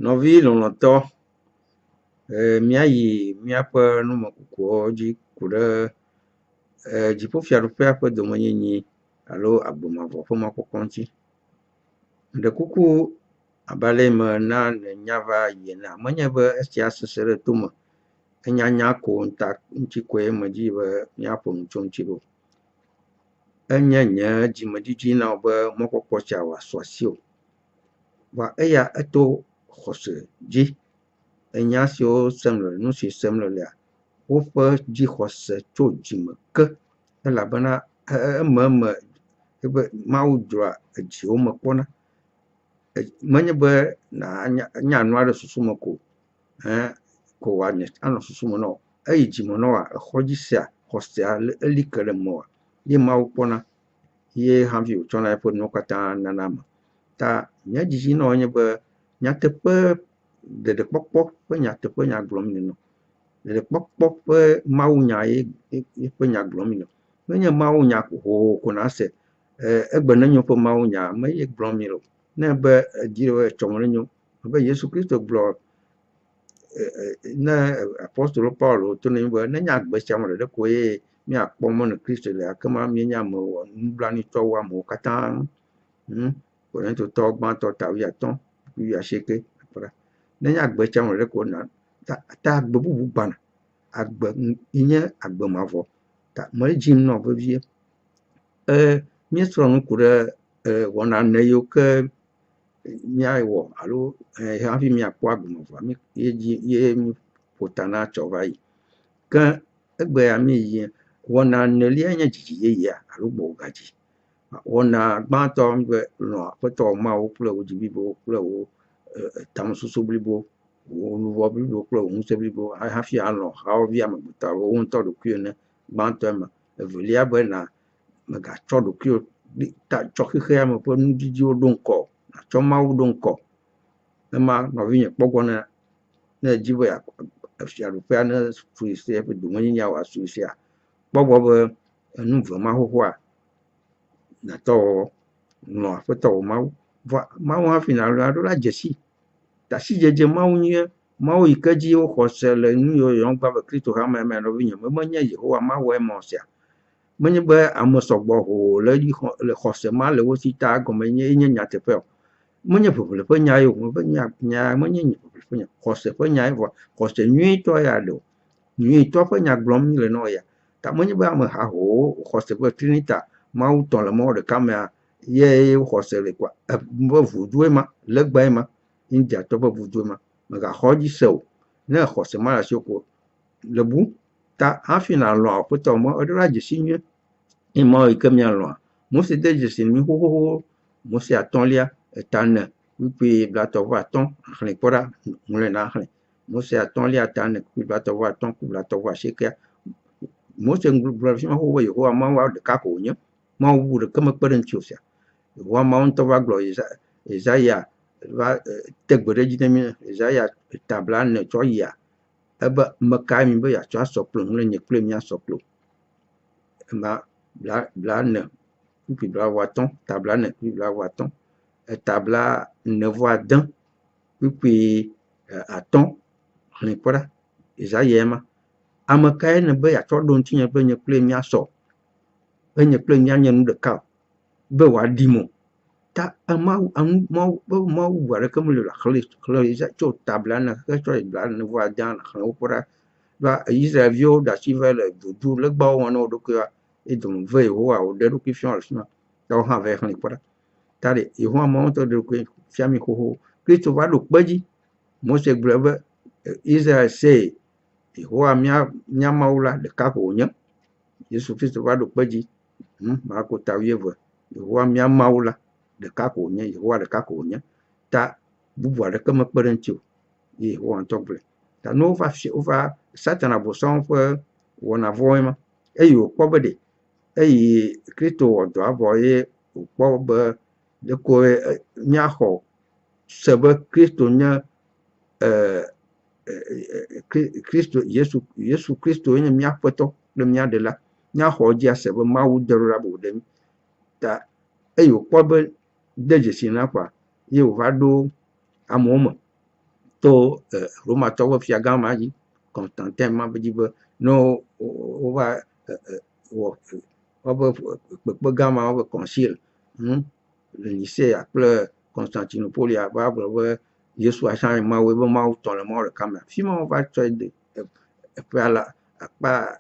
Nɔvi lɔlɔ̃tɔ, míayi míaƒe numekukuwo dzi ku ɖe dziƒofiaɖuƒea ƒe domenyenye alo agbemavɔ ƒe mɔkpɔkpɔ ŋuti. Ɖe kuku abe ale me na nènya va yi enea, menye be esia sese ɖe tome enyanya ko ŋuti koe medzi be míaƒo nu tso ŋuti ɖo. Enye nye dzimedidui na wo be mɔkpɔkpɔ sia wòasɔ asi o. Vɔ eya eto xɔse dzi. Enya siwo sem le, nu si sem lea, woƒe dzixɔse tso dzime ke, elabena ememe ebe Mawu dzroa edziwo me kpɔna. Menye be nya nu ɖe susu me ko anɔ susu me na wò. Eyi dzime na woa, exɔ dzi sia, xɔsea eli ke ɖe mewòa, ye Mawu kpɔna, ye hafi wòtsɔna eƒe nuwo katã nana ame. Ta nye dzidzi na wo nye be nyateƒe, ɖeɖekpɔkpɔ ƒe nyateƒe nya gblɔm mile. Ɖeɖekpɔkpɔ ƒe mawunya ye ƒe nya gblɔm mile. Menye mawunya hoho ko na se. Egbe nenyo ƒe mawunya me ye gblɔm mile o. Ne be edzi etsɔ me nenyo, abe Yesu Kristo gblɔ ne apostolo Paulo to ne be nenye agbe sia me ɖeɖe ko ye míakpɔ mɔ ne Kristo le, ekema míenye amewo nublanuitɔ wu amewo katã. Korintotɔwo gbãtɔ 15:19. Nenye agbe sia me ɖeɖe ko ta agbe bubu gbana. Agbe yi nye agbe mavɔ. Ta medzim nɔ vevie. Míesrɔ̃ nu ku ɖe wɔna ne yiwo ke míawɔ alo hafi míakpɔ agbe mavɔa, ye míƒo ta na tsɔ va yi. Ke egbe ya míeyi, wɔna nelia nye dzidzi yeyea alo gbɔwògadzi. Wɔna gbãtɔ be lɔ̃ Aƒetɔ Mawu kple wò dzi blibo kple wò tamesusu blibo, wò luʋɔ blibo kple wò ŋusẽ blibo hafi alɔ̃ hawòvi amegbetɔ alo wò ŋutɔ ɖokui ene. Gbãtɔ ema. Evelia be megatsɔ ɖokuiwò tsɔ xexea me ƒe nudidiwo ɖo ŋkɔ, natsɔ Mawu ɖo ŋkɔ. Ema nɔvinye kpɔgbɔ ne edzi be fiaɖuƒea ne sui sia eƒe domenyenya wòasui sia, kpɔgbɔ be enu vema xoxoa, natɔ wɔwɔ, lɔ̃ Aƒetɔ wò Mawu. Vɔ Mawu hafi nalɔ̃a ɖo la dzesi. Tasidzedze Mawu nye Mawu yi ke dzi woxɔ se le nu yiwo yɔm gba be Kristo hame nɔvinye menye Yehowa Mawue ma sia. Menye be ame sɔgbɔ hoho le xɔse ma le wo si ta egɔme nye nyateƒe o. Menye ʋeʋle ƒe nya ye o. Nya menye ʋeʋle ƒe nya, xɔse ƒe nya ye, vɔ xɔse nyuitɔ ya ɖe o. Nyuitɔ ƒe nya gblɔm le na wo ya. Ta menye be ame hahowo xɔse be Trinita Mawu tɔ le Mawu ɖeka mea ye xɔse le kɔa, be vudoe ma, legbae ma, Indiatɔ ƒe vudoe ma. Megaxɔ dzi se o. Ne xɔse ma le asiwò ko le bu. Ta hafi nalɔ̃ Aƒetɔ ma, eɖo la dzesi nyuie. Ye Mawu yi ke míalɔ̃a, Mose de dzesi mi xoxoxo. Mose 1:4-15 xlẽ kpɔ ɖa, ŋlɔe na xlẽ. Mose 1:4-15-29-90. Mose gblɔ fi ma xoxo be Yehowa Mawu ɖeka ko wònye. Mawu bubu ɖeke mekpe ɖe ŋuti o sia. Yehowa Mawu ŋutɔ va gblɔ Ezaya va te gbe ɖe edzi ne mí, Ezaya 40 tsɔ yia, ebe mekae mi be yeatsɔ asɔ kplo ŋlẽ nye kple mía sɔ kplo. Ema 40 kpli 25, 40 kpli 25, 40 kpli 5 xlẽ kpɔ ɖa. Ezaya ma. Ame kae ne be yeatsɔ ɖo ŋutinye be nye kple mía sɔ, be nye kple mía nye nu ɖeka o, be wòaɖim o. Ta Mawu bubu aɖeke meli o. Xlẽ tso 40 tsɔ yi 49 xlẽ wo kpɔ ɖa. Va Israelviwo ɖe asi va le vudu legbawo wɔm na wo ɖokuiwoa, edome ve Yehowa wòɖe eɖokui fiã le fi ma. Ta wo hã va yi xlẽ kpɔ ɖa. Ta ɖe Yehowa Mawu ŋutɔ ɖe eɖokui fia mi xoxo. Kristo va ɖo kpe dzi. Mose gblɔe be Israel se Yehowa mía Mawu la ɖeka ko wònye. Yesu Kristo va ɖo kpe dzi. Marko 10:20. Yehowa mía Mawu la ɖeka ko wònye. Yehowa ɖeka ko wònye. Ta bubu aɖeke mekpe ɖe ŋuti o. Ye Yehowa ŋutɔ gblɔe. Ta ne wova Satana bosɔm ƒe wɔna vɔ̃woe ma. Eye wòkpɔ be ɖe eyi Kristo wɔ dɔa vɔ ye wòkpɔ be ɖekoe míaxɔ se be Kristo nye Kristo Yesu Kristo nye mía Aƒetɔ kple mía Ɖela. Míaxɔ dzi ase be Mawu de ɖo ɖa be wòɖe mí. Ta eye wòkpɔ be de dzesi na kɔa, ye wòva ɖo amewo me. to Romatɔwo fia gã ma dzi Constantin ma be dzi be ne wova wɔ wobe kpekpe gã ma wobe concile le Nicea kple Constantinopolia va gblɔ be Yesu atsã nye Mawu be Mawu tɔ le Mawu ɖeka me. Afi ma wova tsɔe de eƒe akpa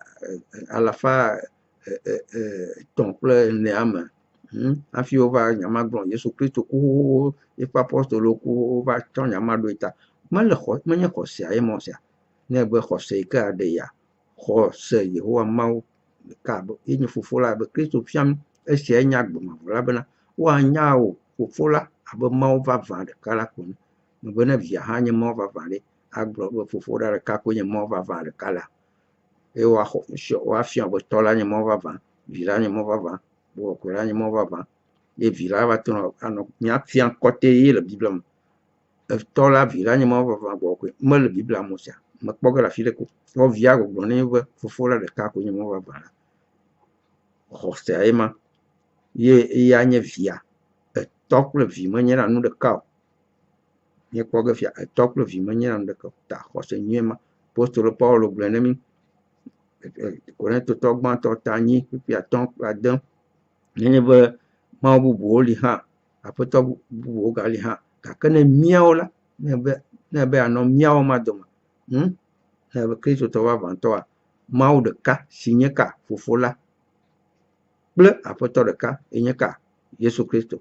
alafa etɔ̃ kple enea me hafi wova nyama gblɔ Yesu Kristo ku eƒe apɔstolowo ku wova tsɔ nyama ɖo ta. Menye xɔsea ye mɔ sia. Ne be xɔse yi ke aɖe ya xɔse Yehowa Mawu ɖeka be ye nye Fofo la be Kristo fiam esia nye agbemavɔ la bena woanya wo Fofo la abe Mawu vavã ɖeka la ko be ne via hã nye Mawu vavã ɖe agblɔ be Fofo la ɖeka koe nye Mawu vavã ɖeka la. Eye woafia be tɔ la nye Mawu vavã, vi la nye Mawu vavã, Gbɔgbɔ la nye Mawu vavã. Ye vi la va to anɔ míafia kɔtɛe ye le Biblia me. Tɔ la vi la nye Mawu vavã Gbɔgbɔ mele Biblia me sia. Mekpɔ ge le afi ɖe ko. Wɔ via gblɔ ne be Fofo la ɖeka koe nye Mawu vavã la. Xɔsea ye ma. Ye anye via. Etɔ kple vi menye na nu ɖeka o. Míekpɔ ge fia etɔ kple vi menye na nu ɖeka o. Ta xɔse nyuie ma. Apostolo Paulo gblɔ ne mi. Korintotɔ gbãtɔ 8:5 nenye be Mawu bubuwo li hã, aƒetɔ bubuwo gali hã, gake ne míawo la, ne be anɔ míawo ma dome, ne be kristotɔ vavãtɔa, Mawu ɖeka si nye ka Fofo la kple aƒetɔ ɖeka yi nye ka Yesu Kristo,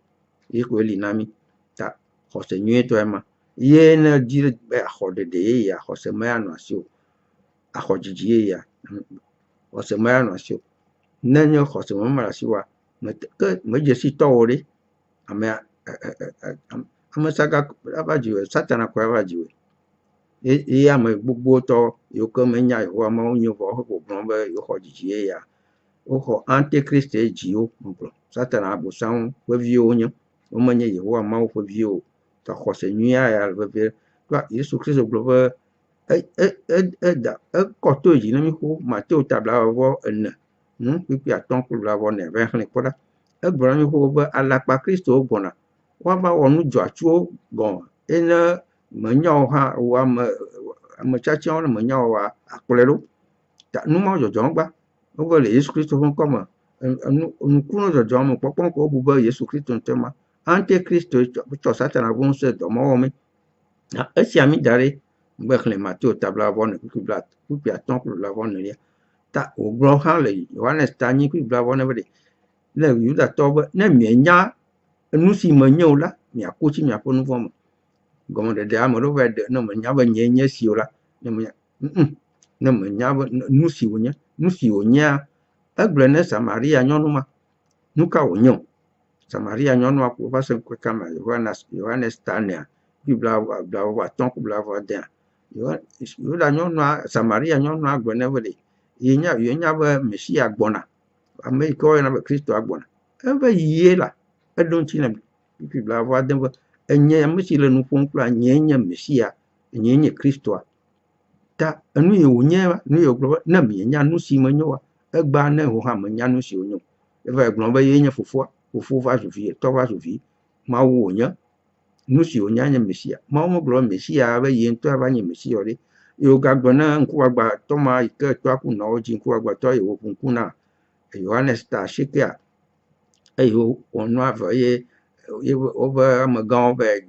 ye koe li na mi. Ta xɔse nyuietɔ ma. Ye ne di be axɔ ɖeɖe ye ya, xɔse meyanɔ asi o. Axɔ dzidzi ye ya, xɔse meyanɔ asi o. Ne nye xɔse me le asi oa, ke medze si tɔwo ɖe. Ame saga ava dziwò, Satana koe ava dziwò. Ye ame gbogbo tɔ yiwo ke menya Yehowa Mawu nyo vɔ wohe gbɔgblɔ be yewoxɔ dzidzi ye ya. Woxɔ Antichrist dzi wo megblɔ. Satana abosam ƒe viwo nye. Womenye Yehowa Mawu ƒe viwo o. Ta xɔse nyuia ya le vevie. Yesu Kristo gblɔ be ekɔ to dzi ne mi xo Mateo 4:4 kpikpi 5:4 va xlẽ kpɔ ɖa. Egblɔ na mi xo be alakpa Kristo gbɔna. Woava wɔ nu dzɔatsuwo gɔ̃. Ene menyawo hã wo ame tsatsiawo ne menyawo wa akplɔe ɖo. Ta nu ma dzɔdzɔm gba. Wove le Yesu Kristo ƒe ŋkɔ me. Nukunu dzɔdzɔm me kpɔkpɔm ko wobu be Yesu Kristo ŋutɔ ma. Antikristo tsɔ Satana ƒe ŋusẽ dɔ ma wɔ mi. Esia mi da ɖe gbe xlẽ Mateo 4:5 ta wògblɔ hã le Yohanes 8:9 be ne Yudatɔwo be ne mienya nu si menye o la, miaku tsi miaƒe nu vɔ̃ me. Gɔmeɖeɖe ame ɖewo va ɖe ne menya be nye nye si o la, ne menya be nu si wònye, nu si wònyea, egblɔ ne Samaria nyɔnu ma. Nu ka wònye o? Samaria nyɔnua ko va se ŋkɔ kama Yohanes 4:5 Yuda nyɔnua, Samaria nyɔnua gblɔ ne be yenya be Mesia gbɔna. Ame yi ke woyɔna be Kristo agbɔna. Eve yie la, eɖo ŋuti ne be enye ame si le nu ƒom kple nye nye Mesia, nye nye Kristoa. Ta enu yi wònye, nu yi wògblɔ be ne mienya nu si menyo wa, egba ne ho hã menya nu si wònyo. Eva gblɔ be ye nye Fofoa, Fofo va zu vi, etɔ va zu vi, Mawu wònye. Nu si wònya nye Mesia. Mawu megblɔ Mesia be ye ŋutɔ va nye Mesia ɖe. Ye wogagblɔ ne ŋkugbagbatɔ ma yi ke tɔa ku nɔwo dzi ŋkugbagbatɔ yi wòƒo ŋku na Yohanes 9:9 eye wònɔa ve ye woƒe amegãwo va he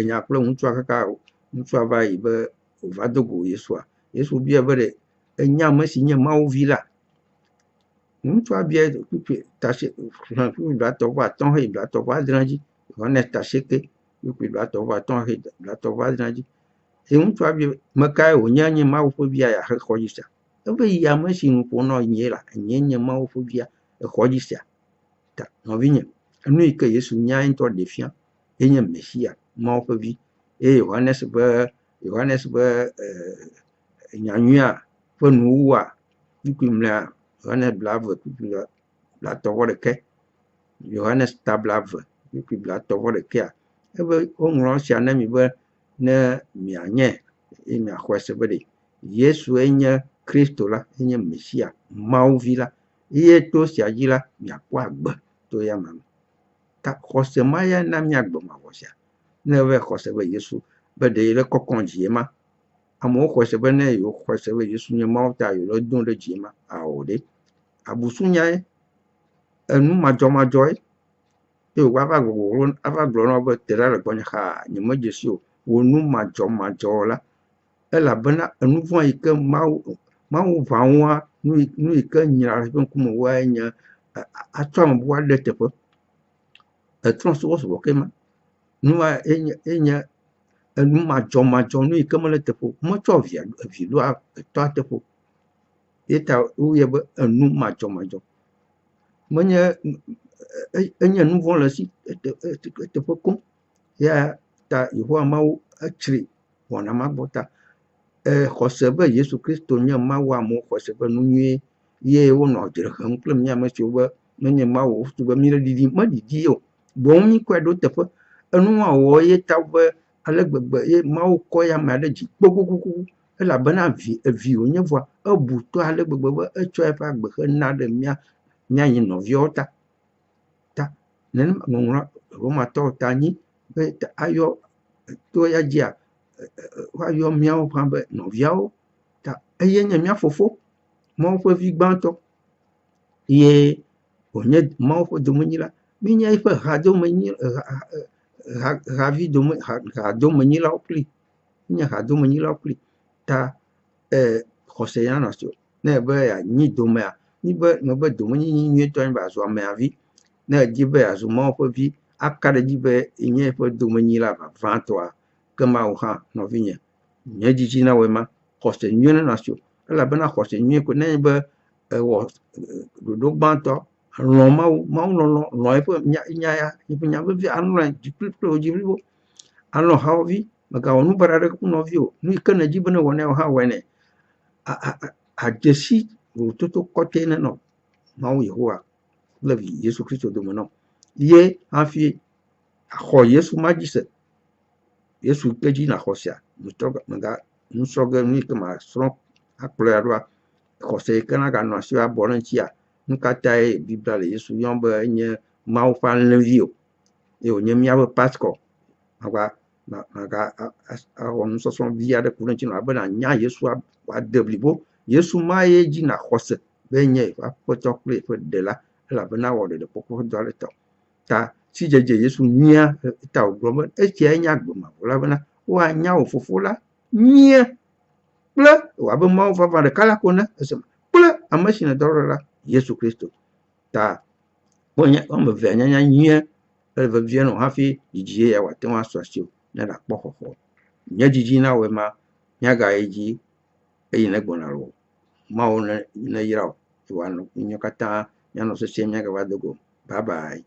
nya kple ŋutsua kaka ŋutsua va yi be wòva do go Yesua. Yesu bia be ɖe enya ame si nye Mawu vi la. Ŋutsua bia kpikpi 5:5 heyi 7 dzi. Yohanes 9:9 kpikpi 7:5 heyi 7 dzi. Ye ŋutsua bia mekae wònye nye Mawu ƒe via ya he xɔ dzi sia. Eve yi ame si nu ƒom nɔ nye la, nye Mawu ƒe via exɔ dzi sia. Ta nɔvinye, enu yi ke Yesu nya ŋutɔ ɖe fia, ye nye Mesia, Mawu ƒe vi. Ye Yohanes be nyanyuia ƒe nuwua kpikpi mlea Yohanes 20 kpikpi 21 Yohanes 20 kpikpi 21 ebe woŋlɔ sia ne mi be ne mianye ye miaxɔe se be ɖe Yesu nye Kristo la, nye Mesia, Mawu vi la, ye to sia dzi la miakpɔ agbe to ya me. Ta xɔse ma ya na miagbe mavɔ sia. ne ve xɔse be Yesu be ɖe yi le kɔkɔ dzi ma. Amewo xɔse be ne yewo xɔse be Yesu nye Mawu ta yewo le do ɖe dzi ma. Awo ɖe. Abusunyae enu madzɔmadzɔe ye wòava gblɔ na wo be te ɖa le gbɔnye xaa nye medze si o. Wo nu madzɔmadzɔ la elabena enu vɔ̃ yi ke Mawu ʋã wɔa nu yi ke nyra le eƒe ŋkume woae nye atsɔ ame bubu aɖe teƒe. Etrɔ sɔgbɔsɔgbɔ ke ma. Nua enye enu madzɔmadzɔ nu yi ke mele teƒe o. Metsɔ vi ɖo etɔa teƒe o. Ye ta woyɛ be enu madzɔmadzɔ. Menye enye nu vɔ̃ le esi teƒe kom. Ya ta Yehowa Mawu etsri wɔna ma gbɔ ta. Xɔse be Yesu Kristo nye Mawu, amewo xɔse be nu nyuie ye wonɔ dzre hem kple mía ame siwo be menye Mawu wotu be mí le ɖiɖi meɖiɖi o. Boŋ mí kɔe ɖo teƒe. Enua wɔ ye ta be ale gbegbe ye Mawu kɔ ya ame ɖe dzi kpokpokpo elabena evi wònye vɔa ebu tɔ ale gbegbe be etsɔ eƒe agbe hena ɖe míanyi nɔviawo ta. Nenema ŋɔŋlɔ Romatɔwo ta nyi be ayɔ to ya dzia woayɔ míawo hã be nɔviawo ta eye nye mía fofo Mawu ƒe vi gbãtɔ ye wònye Mawu ƒe domenyila. Mí nye eƒe hadomenyilawo kpli. Nye hadomenyilawo kpli ta xɔse ya nɔ si o. Ne be yeanyi domea, nyi be mebe domenyinyi nyuietɔ nye be azu ameavi. Ne edzi be yeazu Mawu ƒe vi aka ɖe edzi be nye eƒe domenyila vavãtɔa, ke Mawu hã nɔvinye nye dzidzi na woe ma. Xɔse nyuie nenɔ si o. Elabena xɔse nyuie ko nenye be ewɔ ɖoɖo gbãtɔ lɔ̃ Mawu lɔlɔ̃ lɔ̃ eƒe nya ya eƒe nya vevi alɔ̃e kple wò dzi blibo. Alɔ̃ hawòvi megawɔ nu baɖa ɖe ku nɔvi o. Nu yi ke nedzi be ne wɔ nɛ hã wɔe nɛ. Adzesi vovototo kɔtɛe nenɔ Mawu Yehowa kple vi Yesu Kristo dome nɔ. Ye hafi axɔ Yesu ma dzi se. Yesu ke dzi naxɔ sia. Nusrɔ̃ge nu yi ke masrɔ̃ akplɔe ɖoa, xɔse yi ke naganɔ asi abɔ ɖe ŋutia, nu katã ye Biblia le Yesu yɔm be enye Mawu ƒe alẽvi o. Ye wònye míaƒe pastor. Awɔ nusɔsrɔ̃ vi aɖe ku ɖe ŋuti nɔ be nànya Yesu wòade blibo. Yesu ma ye dzi naxɔse be nye aƒetɔ kple eƒe ɖela elabena wɔ ɖeɖekpɔkpɔ dɔ aɖe tɔ. Ta sidzedze Yesu nyuia ta wògblɔ be etsiae nye agbe mavɔ la bena woanya wò fofo la nyuie kple wòabe Mawu vavã ɖeka la ko ne esem kple ame si nèdɔ ɖo la Yesu Kristo. Ta wɔme evea nyanya nyuie ele vevie nɔ hafi dzidzi ya wòate ŋu asɔ asi o ne ɖakpɔ xɔxɔ. Nye dzidzi na woe ma míagayi dzi eyi ne gbɔna lo. Mawu ne yra o. Wòanɔ katã míanɔ sesie míagava do go. Bye bye.